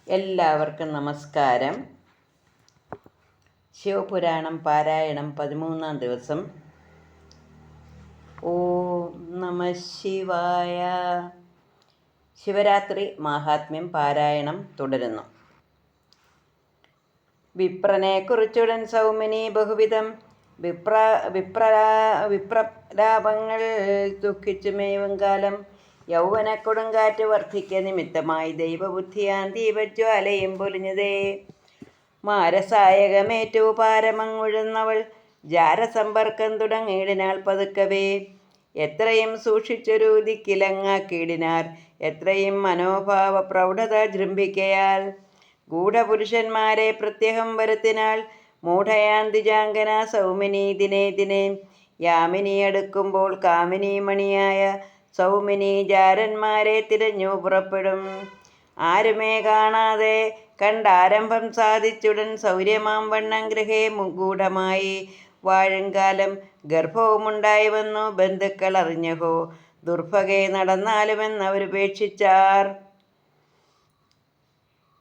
എല്ലാവർക്കും നമസ്കാരം. ശിവപുരാണം പാരായണം 13-ാം ദിവസം. ഓം നമഃ ശിവായ. ശിവരാത്രി മാഹാത്മ്യം പാരായണം തുടരുന്നു. വിപ്രനെ കുറിച്ചുടൻ സൗമിനി ബഹുവിധം വിപ്രലാപങ്ങൾ ദുഃഖിച്ചുമേവും കാലം യൗവന കൊടുങ്കാറ്റ് വർദ്ധിക്ക നിമിത്തമായി ദൈവബുദ്ധിയാൻ ദീപജ്വാലയും പൊലിഞ്ഞതേ. മാരസായകമേറ്റു പാരമങ്ങുഴുന്നവൾ ജാരസമ്പർക്കം തുടങ്ങിയിടിനാൾ പതുക്കവേ. എത്രയും സൂക്ഷിച്ചൊരു ദിക്കിലങ്ങാക്കിയിടിനാർ, എത്രയും മനോഭാവ പ്രൗഢത ജൃംഭിക്കയാൽ. ഗൂഢപുരുഷന്മാരെ പ്രത്യഹം വരുത്തിനാൾ മൂഢയാന്തിജാങ്കന സൗമിനി ദിനേ ദിനേ. യാമിനി അടുക്കുമ്പോൾ കാമിനി മണിയായ സൗമിനി ജാരന്മാരെ തിരഞ്ഞു പുറപ്പെടും. ആരുമേ കാണാതെ കണ്ടാരംഭം സാധിച്ചുടൻ സൗര്യമാം വണ്ണം ഗൃഹേ ഗൂഢമായി വാഴുംകാലം ഗർഭവുമുണ്ടായി വന്നു. ബന്ധുക്കൾ അറിഞ്ഞഹോ ദുർഭഗേ നടന്നാലുമെന്നവരുപേക്ഷിച്ചാർ.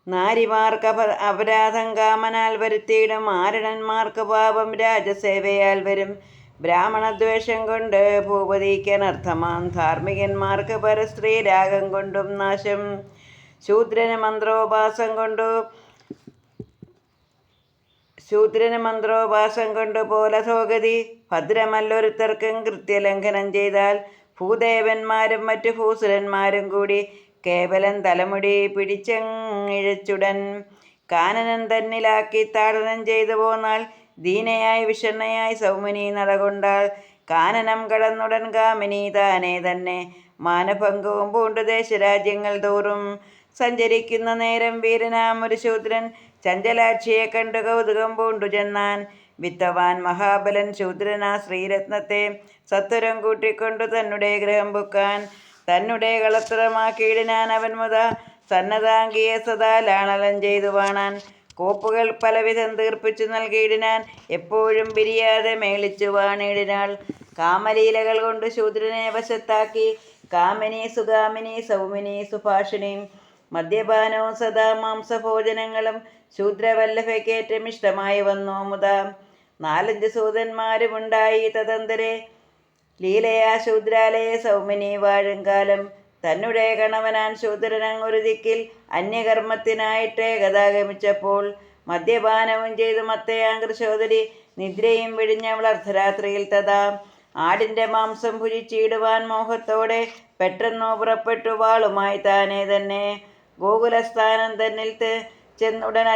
നാരിമാർക്ക് അപരാധം കാമനാൽ വരുത്തിയിടും, ആരണന്മാർക്ക് പാപം രാജസേവയാൽ വരും. ബ്രാഹ്മണദ്വേഷം കൊണ്ട് ഭൂപതിക്കനർത്ഥമാം, ധാർമ്മികന്മാർക്ക് പരസ്ത്രീ രാഗം കൊണ്ടും നാശം. ശൂദ്രന് മന്ത്രോപാസം കൊണ്ടു പോലധോഗതി, ഭദ്രമല്ലൊരുത്തർക്കും കൃത്യലംഘനം ചെയ്താൽ. ഭൂദേവന്മാരും മറ്റു ഭൂസുരന്മാരും കൂടി കേവലം തലമുടി പിടിച്ചങ്ങിഴച്ചുടൻ കാനനം തന്നിലാക്കി താടനം ചെയ്തു പോന്നാൾ. ദീനയായി വിഷണ്ണയായി സൗമിനി നടകൊണ്ടാൾ. കാനനം കടന്നുടൻ കാമിനി താനേ തന്നെ മാനഭംഗവും പൂണ്ടു ദേശരാജ്യങ്ങൾ തോറും. സഞ്ചരിക്കുന്ന നേരം വീരനാം ഒരു ശൂദ്രൻ ചഞ്ചലാക്ഷിയെ കണ്ടു കൗതുകം പൂണ്ടു ചെന്നാൻ. വിത്തവാൻ മഹാബലൻ ശൂദ്രനാ ശ്രീരത്നത്തെ സത്വരം കൂട്ടിക്കൊണ്ടു തന്നെ ഗൃഹം പുക്കാൻ. തന്നെ കളത്രമാക്കിയിടിനാൻ അവൻ മുത സന്നദ്ധാംഗിയെ സദാ ലാളനം ചെയ്തു വാണാൻ. കോപ്പുകൾ പലവിധം തീർപ്പിച്ചു നൽകിയിടിനാൻ, എപ്പോഴും പിരിയാതെ മേളിച്ചു വാണിടിനാൾ. കാമലീലകൾ കൊണ്ട് ശൂദ്രനെ വശത്താക്കി കാമിനി സുഗാമിനി സൗമിനി സുഭാഷിണി. മദ്യപാനവും സദാ മാംസഭോജനങ്ങളും ശൂദ്രവല്ലഭയ്ക്കേറ്റം ഇഷ്ടമായി വന്നു മുത. 4-5 സൂതന്മാരുമുണ്ടായി തദന്തരെ, ലീലയാ ശൂദ്രാലയെ സൗമിനി വാഴുംകാലം. തന്നെ കണവനാൻ ശൂദ്രനങ്ങൊരു ദിക്കിൽ അന്യകർമ്മത്തിനായിട്ട് ഗതാഗമിച്ചപ്പോൾ മദ്യപാനവും ചെയ്തു മത്തയാം കൃശോദരി. നിദ്രയും വെടിഞ്ഞവൾ അർദ്ധരാത്രിയിൽ തഥാ ആടിൻ്റെ മാംസം ഭുജിച്ചിടുവാൻ മോഹത്തോടെ പെട്ടെന്നു പുറപ്പെട്ടു വാളുമായി താനേ തന്നെ. ഗോകുലസ്ഥാനം തന്നിൽ ചെന്നുടൻ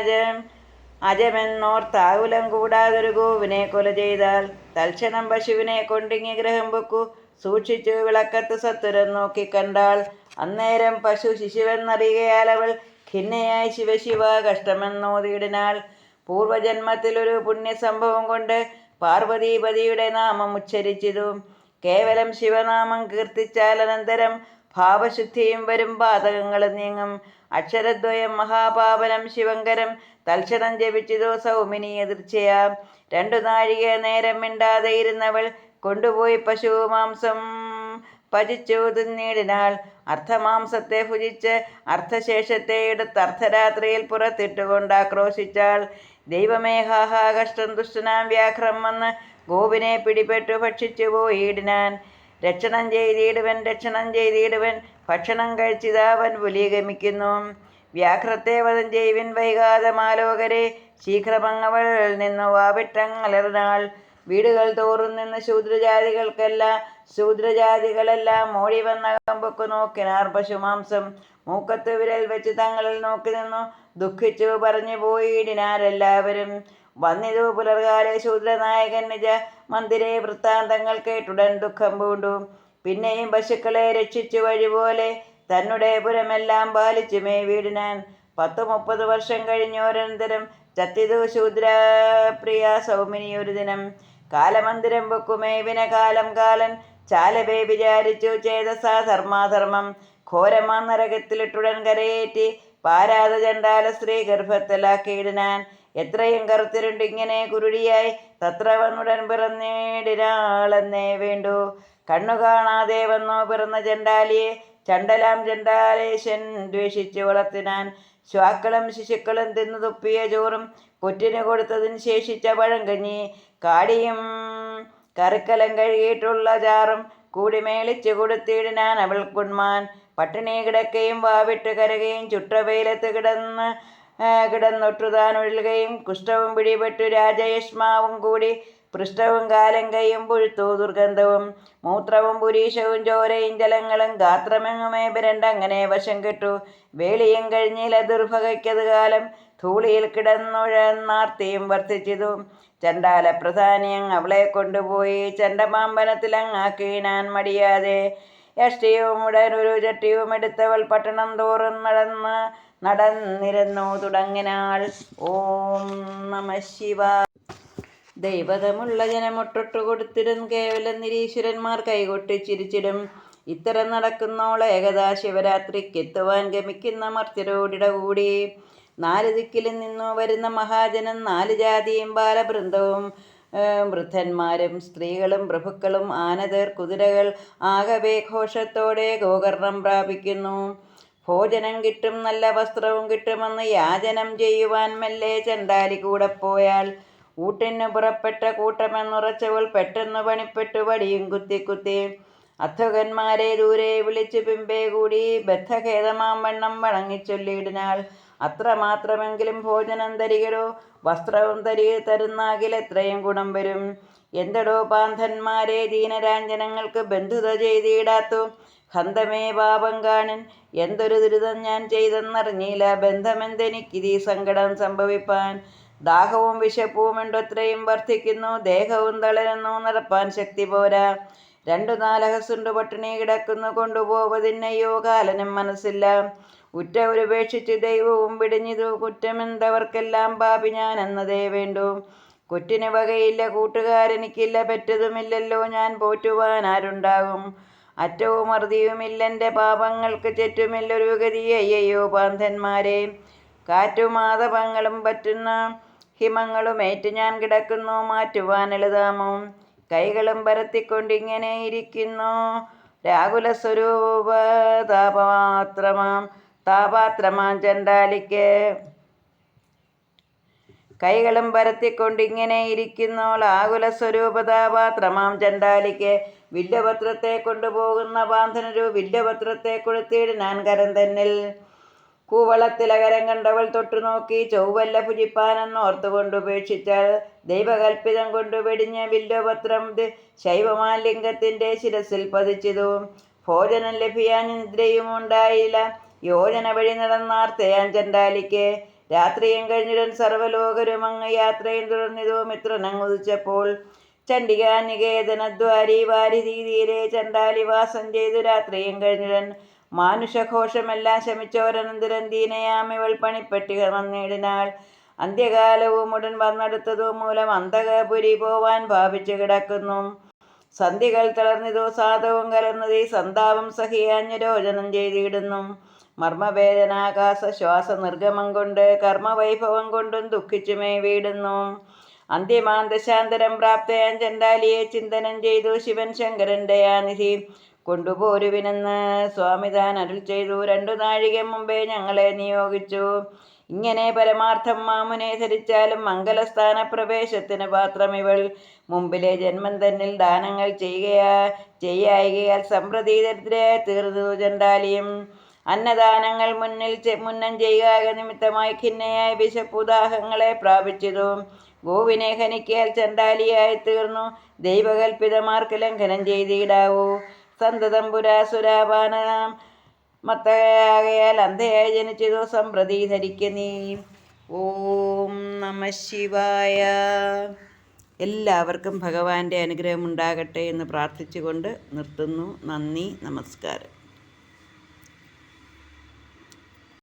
അജമെന്നോർത്താകുലം കൂടാതൊരു ഗോവിനെ കൊല ചെയ്താൽ. തൽക്ഷണം പശുവിനെ കൊണ്ടിങ്ങി ഗ്രഹം പൊക്കു സൂക്ഷിച്ചു വിളക്കത്ത് സത്വരം നോക്കിക്കണ്ടാൾ. അന്നേരം പശു ശിശുവെന്നറിയയാൽ അവൾ ഖിന്നയായി ശിവശിവ കഷ്ടമെന്നോതിയിടിനാൾ. പൂർവജന്മത്തിലൊരു പുണ്യസംഭവം കൊണ്ട് പാർവതീപതിയുടെ നാമം ഉച്ചരിച്ചിതു. കേവലം ശിവനാമം കീർത്തിച്ചാൽ അനന്തരം ഭാവശുദ്ധിയും വരും, പാതകങ്ങളും നീങ്ങും. അക്ഷരദ്വയം മഹാപാവനം ശിവങ്കരം തൽക്ഷണം ജപിച്ചിതു സൗമിനി എതിർച്ചയാ. 2 നാഴിക നേരം മിണ്ടാതെ ഇരുന്നവൾ കൊണ്ടുപോയി പശു മാംസം ഭജിച്ചു തിന്നിടിനാൾ. അർദ്ധമാംസത്തെ ഭുജിച്ച് അർദ്ധശേഷത്തെ എടുത്ത് അർദ്ധരാത്രിയിൽ പുറത്തിട്ടുകൊണ്ട് ആക്രോശിച്ചാൾ. ദൈവമേ ഹാഹാ കഷ്ടം, ദുഷ്ടനാം വ്യാഘ്രം വന്ന് ഗോവിനെ പിടിപെട്ടു ഭക്ഷിച്ചു പോയിടിനാൻ. രക്ഷണം ചെയ്തിടുവൻ ഭക്ഷണം കഴിച്ചിതാവൻ പുലിഗമിക്കുന്നു. വ്യാഘ്രത്തെ വധം ചെയ്വിൻ വൈകാതെ മാലോകരെ, ശീഘ്രമങ്ങവൾ നിന്നു വാവിട്ടങ്ങലർന്നാൾ. വീടുകൾ തോറും നിന്ന് ശൂദ്രജാതികളെല്ലാം ഓടി വന്നകം പൊക്കു നോക്കിനാർ പശുമാംസം. മൂക്കത്ത് വിരൽ വെച്ച് തങ്ങളിൽ നോക്കി നിന്നു ദുഃഖിച്ചു പറഞ്ഞു പോയിടിനാരെല്ലാവരും. വന്നിതു പുലർകാലെ ശൂദ്രനായകൻ നിജ മന്ദിരെ വൃത്താന്തങ്ങൾ കേട്ടുടൻ ദുഃഖം പൂണ്ടു. പിന്നെയും പശുക്കളെ രക്ഷിച്ചു വഴിപോലെ തന്നെ പുരമെല്ലാം പാലിച്ചുമേ വീടിനാൻ. 10-30 വർഷം കഴിഞ്ഞോരന്തരം ചത്തിതു ശൂദ്രപ്രിയ സൗമിനി ഒരു ദിനം. കാലമന്ദിരം പൊക്കുമേവിന കാലൻ ചാലവേ വിചാരിച്ചു ചേതസാ ധർമാധർമ്മം. ഘോരമാ നരകത്തിലിട്ടുടൻ കരയേറ്റി പാരാത ചണ്ടാല സ്ത്രീ ഗർഭത്തിലാക്കിയിടിനാൻ. എത്രയും കറുത്തിരുണ്ടിങ്ങനെ കുരുടിയായി തത്ര വന്നുടൻ പിറന്നിടിനാളെന്നേ വേണ്ടു. കണ്ണു കാണാതെ വന്നു പിറന്ന ചണ്ടാലിയെ ചണ്ടലാം ചണ്ടാലേശൻ ദ്വേഷിച്ചു വളർത്തിനാൻ. ശ്വാക്കളും ശിശുക്കളും തിന്നു തുപ്പിയ ചോറും കൊറ്റിന് കൊടുത്തതിന് ശേഷിച്ച പഴങ്കഞ്ഞി കാടിയും കറിക്കലം കഴുകിയിട്ടുള്ള ചാറും കൂടി മേളിച്ചു കൊടുത്തിടാൻ അവൾക്കുണ്മാൻ. പട്ടിണി കിടക്കുകയും വാവിട്ട് കരകയും ചുട്ട വെയിലത്ത് കിടന്നൊട്ടു താൻ ഒഴുകുകയും കുഷ്ഠവും പിടിപെട്ടു രാജയഷ്മാവും കൂടി പൃഷ്ഠവും കാലും കൈയും പുഴുത്തു ദുർഗന്ധവും മൂത്രവും പുരീഷവും ചോരയും ജലങ്ങളും ഗാത്രമെങ്ങുമേ പുരണ്ടങ്ങനെ വശം കെട്ടു. വേളിയും കഴിഞ്ഞില്ല ദുർഭഗയ്ക്കത് കാലം ധൂളിയിൽ കിടന്നുഴന്നാർത്തിയും വർദ്ധിച്ചിതു. ചണ്ടാല പ്രധാനിയങ് അവളെ കൊണ്ടുപോയി ചണ്ടമാമ്പനത്തിലങ്ങാക്കിനാൻ മടിയാതെ. യഷ്ടിയും ഉടനൊരു ചട്ടിയും എടുത്തവൾ പട്ടണം തോറും നടന്നിരുന്നു തുടങ്ങിനാൾ. ഓം നമ ശിവായ. ദൈവതമുള്ള ജനമൊട്ടൊട്ടു കൊടുത്തിടും കേവലം നിരീശ്വരന്മാർ കൈകൊട്ടി ചിരിച്ചിടും. ഇത്തരം നടക്കുന്നോൾ ഏകദാ ശിവരാത്രിക്കെത്തുവാൻ ഗമിക്കുന്ന മർത്യരോടിടകൂടി. 4 ദിക്കിലും നിന്നു വരുന്ന മഹാജനം 4 ജാതിയും ബാലവൃന്ദവും വൃദ്ധന്മാരും സ്ത്രീകളും പ്രഭുക്കളും ആനതർ കുതിരകൾ ആകവേ ഘോഷത്തോടെ ഗോകർണം പ്രാപിക്കുന്നു. ഭോജനം കിട്ടും, നല്ല വസ്ത്രവും കിട്ടുമെന്ന് യാചനം ചെയ്യുവാൻ മെല്ലെ ചണ്ടാലി കൂടെ പോയാൽ. ഊട്ടിന് പുറപ്പെട്ട കൂട്ടമെന്നുറച്ചവൾ പെട്ടെന്ന് പണിപ്പെട്ടു വടിയും കുത്തി അധ്വകന്മാരെ ദൂരെ വിളിച്ചു പിമ്പേ കൂടി ബദ്ധഖേദമാം വണ്ണം വണങ്ങിച്ചൊല്ലിയിടിനാൾ. അത്രമാത്രമെങ്കിലും ഭോജനം തരികടോ, വസ്ത്രവും തരുന്നാകിൽ എത്രയും ഗുണം വരും. എന്തടോ പാന്തന്മാരെ ദീനരാഞ്ജനങ്ങൾക്ക് ബന്ധുത ചെയ്തിടാത്തു. ഹന്തമേ പാപം കാണിൻ, എന്തൊരു ദുരിതം ഞാൻ ചെയ്തെന്നറിഞ്ഞില്ല. ബന്ധമെന്തെനിക്കിതീ സങ്കടം സംഭവിപ്പാൻ. ദാഹവും വിശപ്പും എത്രയും വർദ്ധിക്കുന്നു, ദേഹവും തളരുന്നു, നടപ്പാൻ ശക്തി പോരാ. 2 നാലഹസുണ്ട് പട്ടിണി കിടക്കുന്നു, കൊണ്ടുപോവതിന്നയ്യോ കാലനും മനസ്സില്ല. ഉറ്റവരുപേക്ഷിച്ച് ദൈവവും പിടിഞ്ഞിതു, കുറ്റമെന്തവർക്കെല്ലാം പാപി ഞാൻ എന്നതേ വേണ്ടു. കൊറ്റിന് വകയില്ല, കൂട്ടുകാരെനിക്കില്ല, പെറ്റതുമില്ലല്ലോ ഞാൻ പോറ്റുവാൻ ആരുണ്ടാകും. അറ്റവും അറുതിയുമില്ലെൻ്റെ പാപങ്ങൾക്ക് ചെറ്റുമില്ലൊരു ഗതി. അയ്യയ്യോ പാന്തന്മാരെ, കാറ്റുമാതപങ്ങളും പറ്റുന്ന ഹിമങ്ങളുമേറ്റ് ഞാൻ കിടക്കുന്നു, മാറ്റുവാൻ എളുതാമോ. കൈകളും പരത്തിക്കൊണ്ടിങ്ങനെ ഇരിക്കുന്നു രാകുല സ്വരൂപ താപാത്രമാം ചണ്ടാലിക്ക്. കൈകളും പരത്തിക്കൊണ്ടിങ്ങനെ ഇരിക്കുന്നോൾ ആകുല സ്വരൂപതാപാത്രമാം ചണ്ടാലിക്ക്. വില്ലുപത്രത്തെ കൊണ്ടുപോകുന്ന പാന്തനൊരു വില്ലുപത്രത്തെ കൊളുത്തിയിടാൻ കരം തന്നിൽ. കൂവളത്തിലകരം കണ്ടവൾ തൊട്ടുനോക്കി ചൊവ്വല്ല ഭുജിപ്പാനെന്നോർത്തുകൊണ്ടുപേക്ഷിച്ചാൽ. ദൈവകൽപ്പിതം കൊണ്ടു വെടിഞ്ഞ വില്ലുപത്രം ശൈവമാലിംഗത്തിൻ്റെ ശിരസിൽ പതിച്ചിതു. ഭോജനം ലഭിയാൻ നിദ്രയും ഉണ്ടായില്ല. യോജന വഴി നടന്നാർത്തയാൻ ചണ്ടാലിക്ക്. രാത്രിയും കഴിഞ്ഞുടൻ സർവ്വലോകരും അങ്ങ് യാത്രയും തുടർന്നിതു. മിത്രനങ്ങുദിച്ചപ്പോൾ ചണ്ഡികാനികേതനദ്വാരി വാരിധി തീരെ ചണ്ടാലി വാസം ചെയ്തു. രാത്രിയും കഴിഞ്ഞുടൻ മാനുഷഘോഷമെല്ലാം ശമിച്ചോരനന്തരം ദീനയാമിവൾ പണിപ്പെട്ടി വന്നിടിനാൾ. അന്ത്യകാലവും ഉടൻ വന്നെടുത്തതു മൂലം അന്തകപുരി പോവാൻ ഭാവിച്ചു കിടക്കുന്നു. സന്ധികൾ തളർന്നിതു, സാധവും കലർന്നതീ സന്താപം സഹിയാഞ്ഞു രോചനം ചെയ്തിടുന്നു. മർമ്മവേദനാകാശ ശ്വാസ നിർഗമം കൊണ്ട് കർമ്മവൈഭവം കൊണ്ടും ദുഃഖിച്ചുമേ വീടുന്നു. അന്ത്യമാന്തശാന്തരം പ്രാപ്തയാൻ ചണ്ടാലിയെ ചിന്തനം ചെയ്തു ശിവൻ ശങ്കരൻ്റെ യാനിധി കൊണ്ടുപോരുവിനെന്ന് സ്വാമിതാൻ അരുൾ ചെയ്തു. 2 നാഴിക മുമ്പേ ഞങ്ങളെ നിയോഗിച്ചു. ഇങ്ങനെ പരമാർത്ഥം മാമുനെ ധരിച്ചാലും മംഗലസ്ഥാന പ്രവേശത്തിന് പാത്രമിവൾ. മുമ്പിലെ ജന്മം തന്നിൽ ദാനങ്ങൾ ചെയ്യായികയാൽ സമ്പ്രതി ദരിദ്രയായി തീർന്നു ചണ്ടാലിയും. അന്നദാനങ്ങൾ മുന്നം ചെയ്യുക നിമിത്തമായി ഖിന്നയായ വിശപ്പുദാഹങ്ങളെ പ്രാപിച്ചതു. ഗോവിനെ ഹനിക്കാൽ ചണ്ടാലിയായി തീർന്നു. ദൈവകൽപ്പിതമാർക്ക് ലംഘനം ചെയ്തിടാവൂ. സന്തതം പുരാസുരാപാനം മത്തയാകയാൽ അന്ധയായി ജനിച്ചതു സമ്പ്രതി ധരിക്ക നീ. ഓം നമ ശിവായ. എല്ലാവർക്കും ഭഗവാന്റെ അനുഗ്രഹം ഉണ്ടാകട്ടെ എന്ന് പ്രാർത്ഥിച്ചുകൊണ്ട് നിർത്തുന്നു. നന്ദി, നമസ്കാരം.